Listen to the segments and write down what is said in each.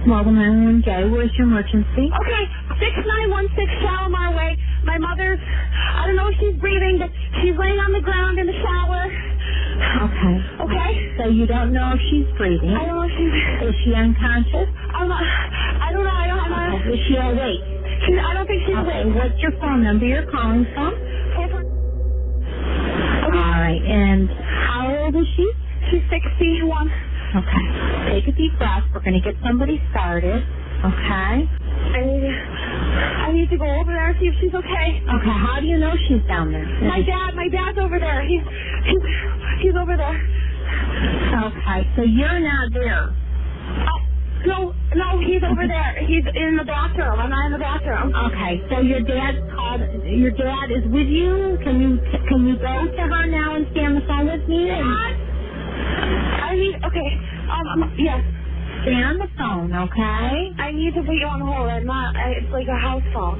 Welcome 911 J. Where's your emergency? Okay, 6916 Shalimar Way. My mother's, I don't know if she's breathing, but she's laying on the ground in the shower. Okay. Okay? So you don't know if she's breathing? I don't know if she's... Is she unconscious? I don't know. Okay. Is she awake? I don't think she's Okay. awake. What's your phone number you're calling from? Okay. All right. And how old is she? She's 61. Okay. Take a deep breath. We're going to get somebody started. Okay? I need to go over there and see if she's okay. Okay. How do you know she's down there? My dad's over there. He's over there. Okay. So you're not there. No, he's over there. He's in the bathroom. I'm not in the bathroom. Okay. So your dad is with you? Can you go to her now and stay on the phone with me? Okay. Yes. Stay on the phone, okay? I need to put you on hold. It's like a house phone.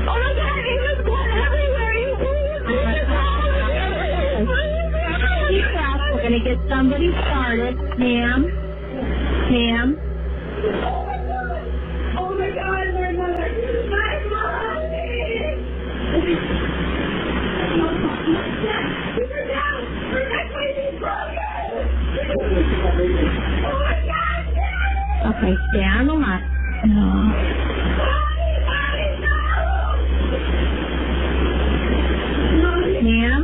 Oh my God, he was blood everywhere. We're going to get somebody started. Ma'am? Oh my God, my mother. Okay, stay on the line. Ma'am?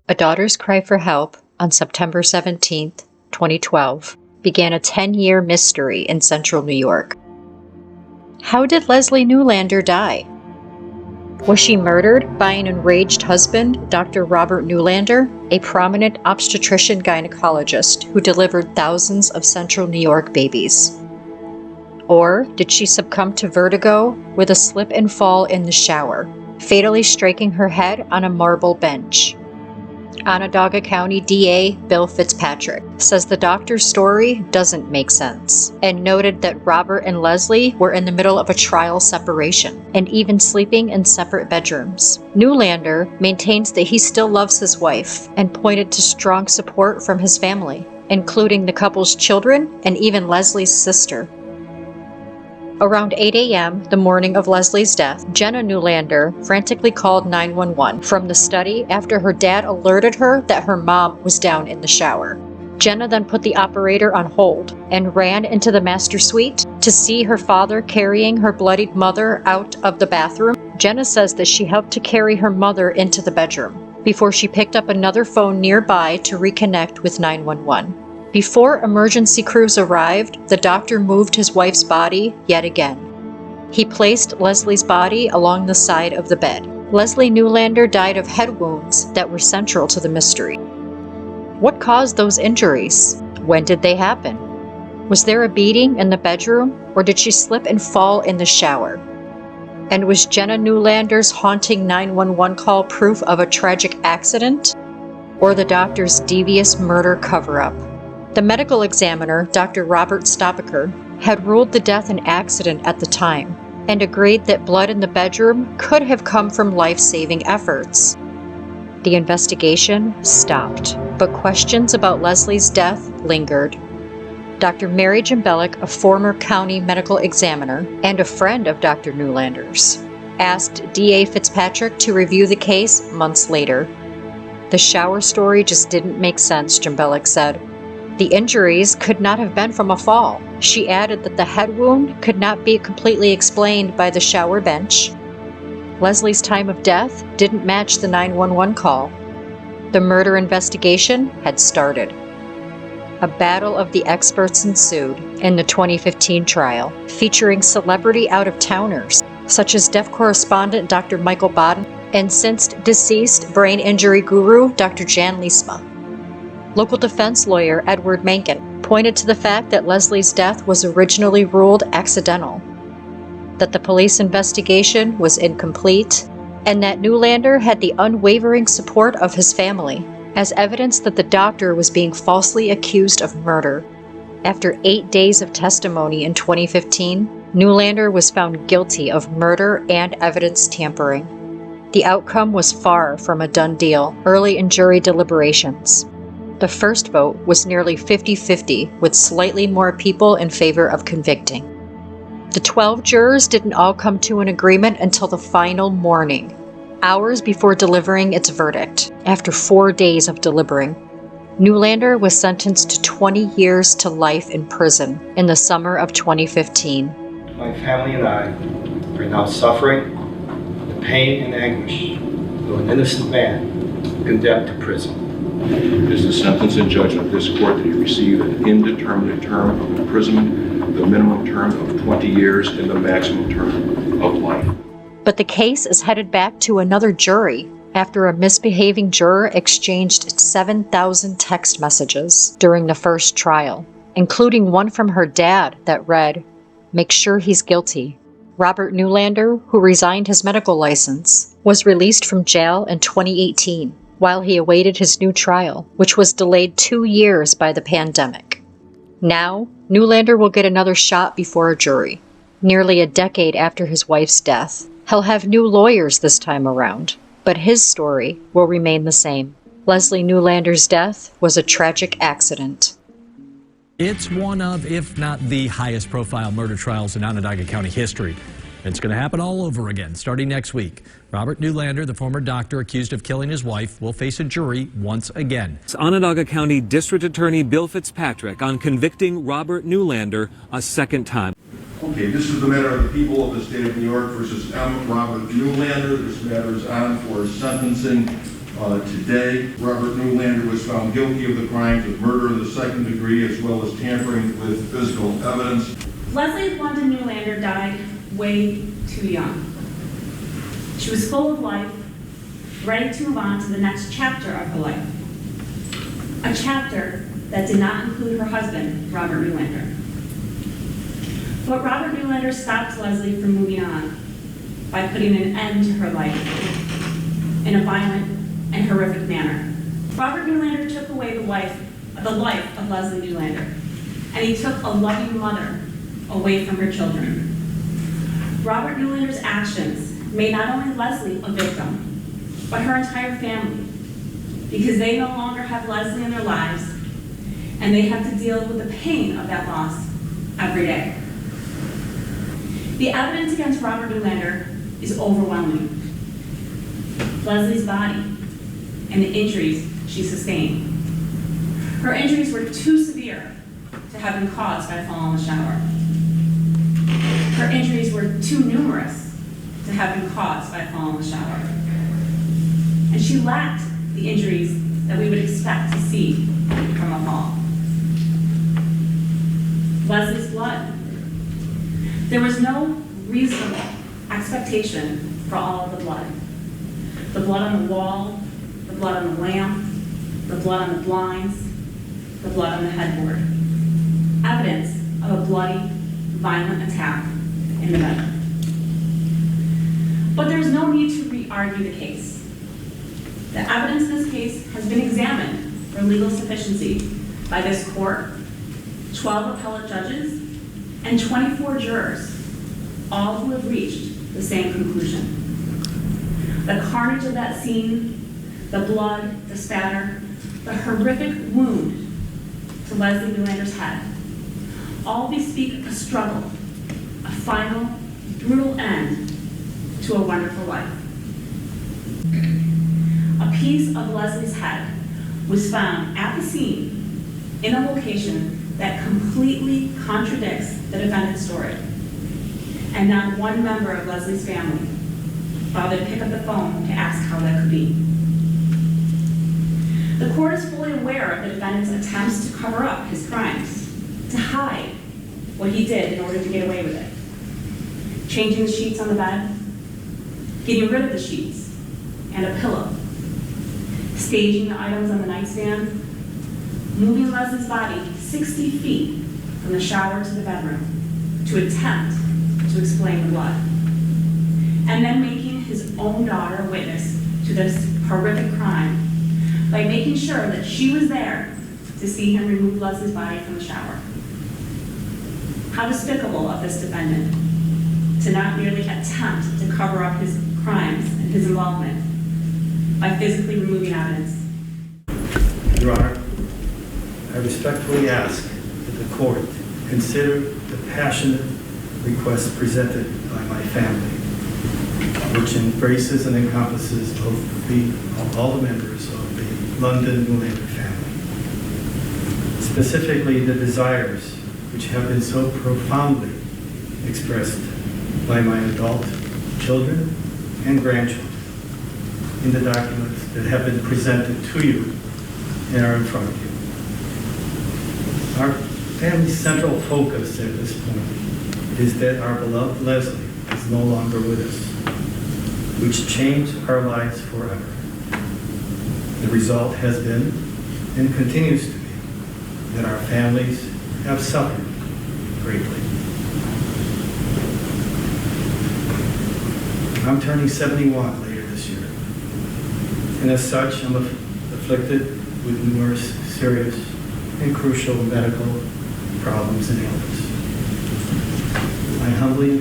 A Daughter's Cry for Help on September 17, 2012, began a 10-year mystery in central New York. How did Leslie Newlander die? Was she murdered by an enraged husband, Dr. Robert Newlander, a prominent obstetrician gynecologist who delivered thousands of central New York babies? Or did she succumb to vertigo with a slip and fall in the shower, fatally striking her head on a marble bench? Onondaga County DA Bill Fitzpatrick says the doctor's story doesn't make sense, and noted that Robert and Leslie were in the middle of a trial separation and even sleeping in separate bedrooms. Newlander maintains that he still loves his wife and pointed to strong support from his family, including the couple's children and even Leslie's sister. Around 8 a.m. the morning of Leslie's death, Jenna Newlander frantically called 911 from the study after her dad alerted her that her mom was down in the shower. Jenna then put the operator on hold and ran into the master suite to see her father carrying her bloodied mother out of the bathroom. Jenna says that she helped to carry her mother into the bedroom before she picked up another phone nearby to reconnect with 911. Before emergency crews arrived, the doctor moved his wife's body yet again. He placed Leslie's body along the side of the bed. Leslie Newlander died of head wounds that were central to the mystery. What caused those injuries? When did they happen? Was there a beating in the bedroom, or did she slip and fall in the shower? And was Jenna Newlander's haunting 911 call proof of a tragic accident, or the doctor's devious murder cover-up? The medical examiner, Dr. Robert Stopaker, had ruled the death an accident at the time and agreed that blood in the bedroom could have come from life-saving efforts. The investigation stopped, but questions about Leslie's death lingered. Dr. Mary Jambelic, a former county medical examiner and a friend of Dr. Newlander's, asked D.A. Fitzpatrick to review the case months later. The shower story just didn't make sense, Jambelic said. The injuries could not have been from a fall. She added that the head wound could not be completely explained by the shower bench. Leslie's time of death didn't match the 911 call. The murder investigation had started. A battle of the experts ensued in the 2015 trial, featuring celebrity out-of-towners, such as deaf correspondent Dr. Michael Baden and since deceased brain injury guru Dr. Jan Liesma. Local defense lawyer Edward Mencken pointed to the fact that Leslie's death was originally ruled accidental, that the police investigation was incomplete, and that Newlander had the unwavering support of his family, as evidence that the doctor was being falsely accused of murder. After 8 days of testimony in 2015, Newlander was found guilty of murder and evidence tampering. The outcome was far from a done deal early in jury deliberations. The first vote was nearly 50-50, with slightly more people in favor of convicting. The 12 jurors didn't all come to an agreement until the final morning, hours before delivering its verdict. After 4 days of deliberating, Newlander was sentenced to 20 years to life in prison in the summer of 2015. My family and I are now suffering the pain and anguish of an innocent man condemned to prison. It is the sentence and judgment of this court that he receive an indeterminate term of imprisonment, the minimum term of 20 years and the maximum term of life. But the case is headed back to another jury after a misbehaving juror exchanged 7,000 text messages during the first trial, including one from her dad that read, "Make sure he's guilty." Robert Newlander, who resigned his medical license, was released from jail in 2018 while he awaited his new trial, which was delayed 2 years by the pandemic. Now, Newlander will get another shot before a jury. Nearly a decade after his wife's death, he'll have new lawyers this time around, but his story will remain the same. Leslie Newlander's death was a tragic accident. It's one of, if not the highest profile murder trials in Onondaga County history. It's going to happen all over again starting next week. Robert Newlander, the former doctor accused of killing his wife, will face a jury once again. It's Onondaga County District Attorney Bill Fitzpatrick on convicting Robert Newlander a second time. Okay, this is the matter of the people of the state of New York versus M. Robert Newlander. This matter is on for sentencing today. Robert Newlander was found guilty of the crimes of murder in the second degree as well as tampering with physical evidence. Leslie London Newlander died way too young. She was full of life, ready to move on to the next chapter of her life. A chapter that did not include her husband, Robert Newlander. But Robert Newlander stopped Leslie from moving on by putting an end to her life in a violent and horrific manner. Robert Newlander took away the life of Leslie Newlander, and he took a loving mother away from her children. Robert Newlander's actions made not only Leslie a victim, but her entire family, because they no longer have Leslie in their lives, and they have to deal with the pain of that loss every day. The evidence against Robert Newlander is overwhelming. Leslie's body and the injuries she sustained. Her injuries were too severe to have been caused by a fall in the shower. Her injuries were too numerous to have been caused by a fall in the shower. And she lacked the injuries that we would expect to see from a fall. There was no reasonable expectation for all of the blood. The blood on the wall, the blood on the lamp, the blood on the blinds, the blood on the headboard. Evidence of a bloody, violent attack in the bedroom. But there's no need to re-argue the case. The evidence in this case has been examined for legal sufficiency by this court, 12 appellate judges, and 24 jurors, all who have reached the same conclusion. The carnage of that scene, the blood, the spatter, the horrific wound to Leslie Newlander's head, all bespeak a struggle, a final, brutal end to a wonderful life. A piece of Leslie's head was found at the scene in a location that completely contradicts the defendant's story. And not one member of Leslie's family bothered to pick up the phone to ask how that could be. The court is fully aware of the defendant's attempts to cover up his crimes, to hide what he did in order to get away with it. Changing the sheets on the bed, getting rid of the sheets and a pillow, staging the items on the nightstand, moving Leslie's body 60 feet from the shower to the bedroom to attempt to explain the blood, and then making his own daughter a witness to this horrific crime by making sure that she was there to see him remove Leslie's body from the shower. How despicable of this defendant to not merely attempt to cover up his crimes and his involvement by physically removing evidence. Your Honor, I respectfully ask that the court consider the passionate request presented by my family, which embraces and encompasses all the members of the London Newlander family, specifically the desires which have been so profoundly expressed by my adult children and grandchildren in the documents that have been presented to you and are in front of you. Our family's central focus at this point is that our beloved Leslie is no longer with us, which changed our lives forever. The result has been, and continues to be, that our families have suffered greatly. I'm turning 71 later this year, and as such, I'm afflicted with numerous serious and crucial medical problems and ailments. I humbly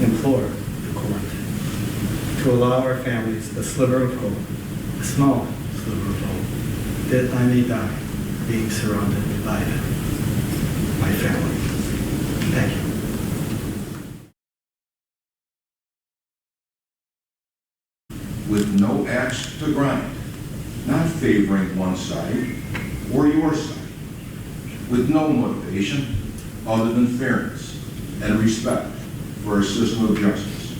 implore the court to allow our families a sliver of hope, a small sliver of hope, that I may die being surrounded by my family. Thank you. With no axe to grind, not favoring one side or your side, with no motivation other than fairness and respect for our system of justice.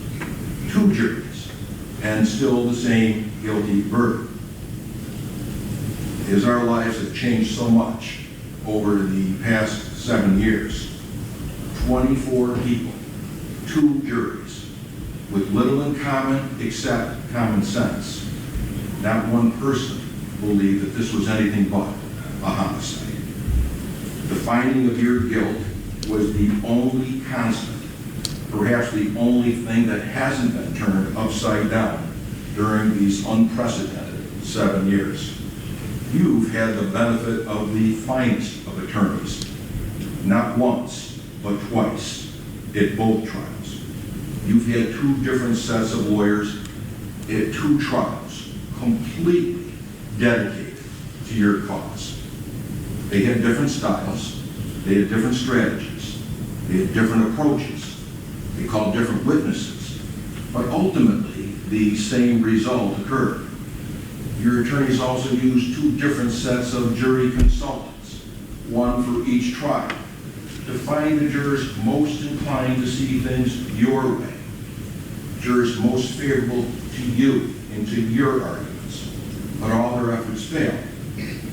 2 juries and still the same guilty verdict. As our lives have changed so much over the past 7 years, 24 people, 2 juries, with little in common except common sense. Not one person believed that this was anything but a homicide. The finding of your guilt was the only constant, perhaps the only thing that hasn't been turned upside down during these unprecedented 7 years. You've had the benefit of the finest of attorneys, not once, but twice, at both trials. You've had 2 different sets of lawyers at 2 trials, completely dedicated to your cause. They had different styles, they had different strategies, they had different approaches, they called different witnesses, but ultimately the same result occurred. Your attorneys also used 2 different sets of jury consultants, one for each trial, to find the jurors most inclined to see things your way, jurors most favorable to you and to your arguments. But all their efforts failed,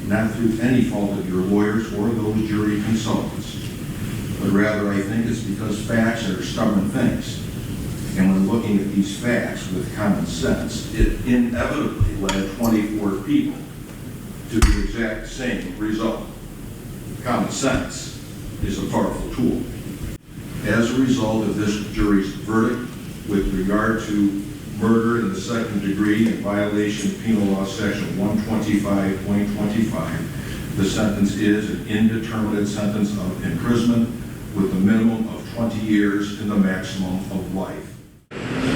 not through any fault of your lawyers or those jury consultants. but rather I think it's because facts are stubborn things. And when looking at these facts with common sense, it inevitably led 24 people to the exact same result. Common sense is a powerful tool. As a result of this jury's verdict with regard to murder in the second degree in violation of Penal Law Section 125.25, the sentence is an indeterminate sentence of imprisonment with a minimum of 20 years and the maximum of life.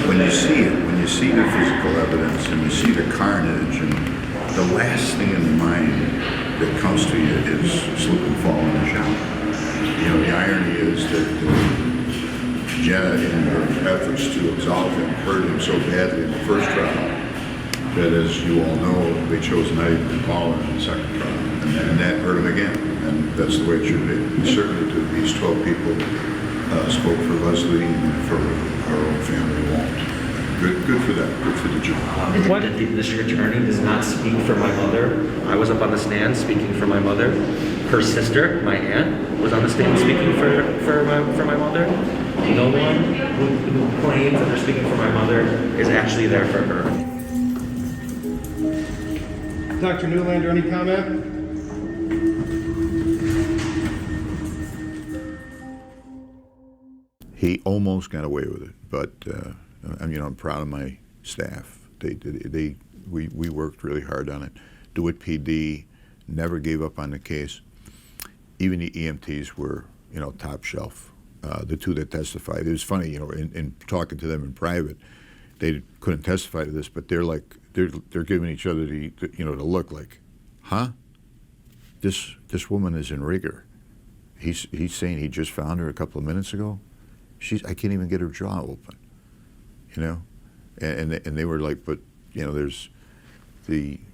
When you see it, when you see the physical evidence and you see the carnage, and the last thing in the mind that comes to you is slip and fall in the shower. You know, the irony is that Jenna, in her efforts to exalt him, hurt him so badly in the first trial that, as you all know, they chose not even to call her in the second trial. And that hurt him again, and that's the way it should be. Certainly to these 12 people spoke for Leslie and for our own family won't. Good for them, good for the jury. What? The district attorney does not speak for my mother. I was up on the stand speaking for my mother. Her sister, my aunt, was on the stand speaking for my mother. No one who claims that they're speaking for my mother is actually there for her. Dr. Newlander, any comment? He almost got away with it, but I'm proud of my staff. We worked really hard on it. DeWitt PD never gave up on the case. Even the EMTs were, top shelf. The two that testified. It was funny, in talking to them in private, they couldn't testify to this, but they're giving each other the look like, huh? This woman is in rigor. He's saying he just found her a couple of minutes ago. I can't even get her jaw open, and they were like, but there's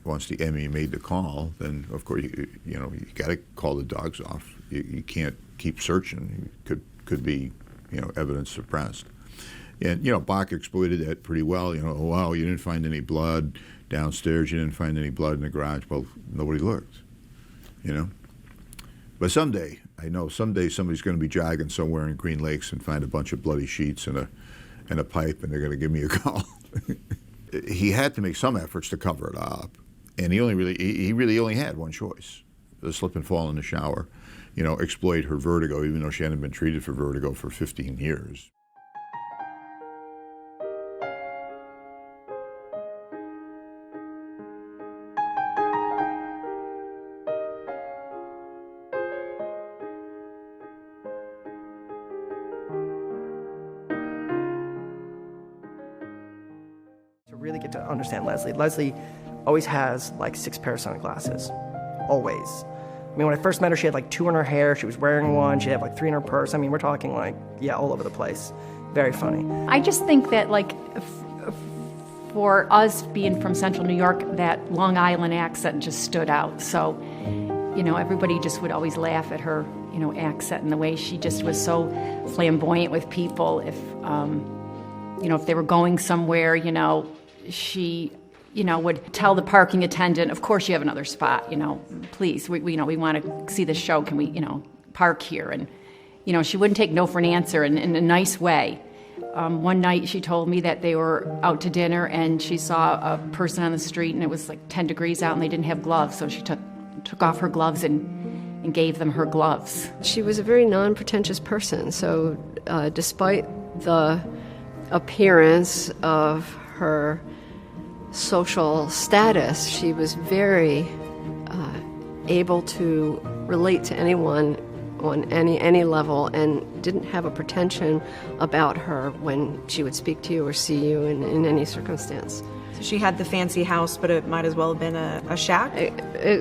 once the ME made the call, then of course you got to call the dogs off. You can't keep searching. Could be evidence suppressed, and Bach exploited that pretty well. Oh wow, you didn't find any blood downstairs. You didn't find any blood in the garage. Well, nobody looked, But someday, I know, somebody's going to be jogging somewhere in Green Lakes and find a bunch of bloody sheets and a pipe, and they're going to give me a call. He had to make some efforts to cover it up, and he really only had one choice: the slip and fall in the shower, exploit her vertigo, even though she hadn't been treated for vertigo for 15 years. Really get to understand Leslie. Leslie always has like 6 pairs of sunglasses, always. I mean, when I first met her, she had like 2 in her hair. She was wearing one. She had like 3 in her purse. I mean, we're talking like, all over the place. Very funny. I just think that for us being from Central New York, that Long Island accent just stood out. So, everybody just would always laugh at her, accent and the way she just was so flamboyant with people. If they were going somewhere, she, would tell the parking attendant, of course you have another spot, please, we want to see the show, can we, park here? And, she wouldn't take no for an answer in a nice way. One night she told me that they were out to dinner and she saw a person on the street and it was like 10 degrees out and they didn't have gloves, so she took off her gloves and gave them her gloves. She was a very non-pretentious person, so despite the appearance of her social status, she was very able to relate to anyone on any level and didn't have a pretension about her when she would speak to you or see you in any circumstance. So she had the fancy house, but it might as well have been a shack?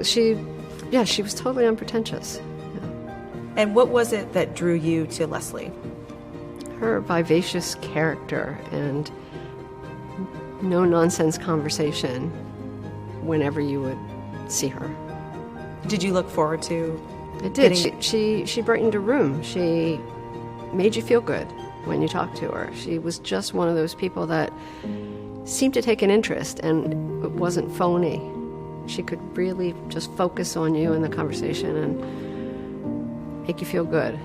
She was totally unpretentious. Yeah. And what was it that drew you to Leslie? Her vivacious character and no-nonsense conversation whenever you would see her. Did you look forward to It did. She brightened a room. She made you feel good when you talked to her. She was just one of those people that seemed to take an interest, and it wasn't phony. She could really just focus on you in the conversation and make you feel good.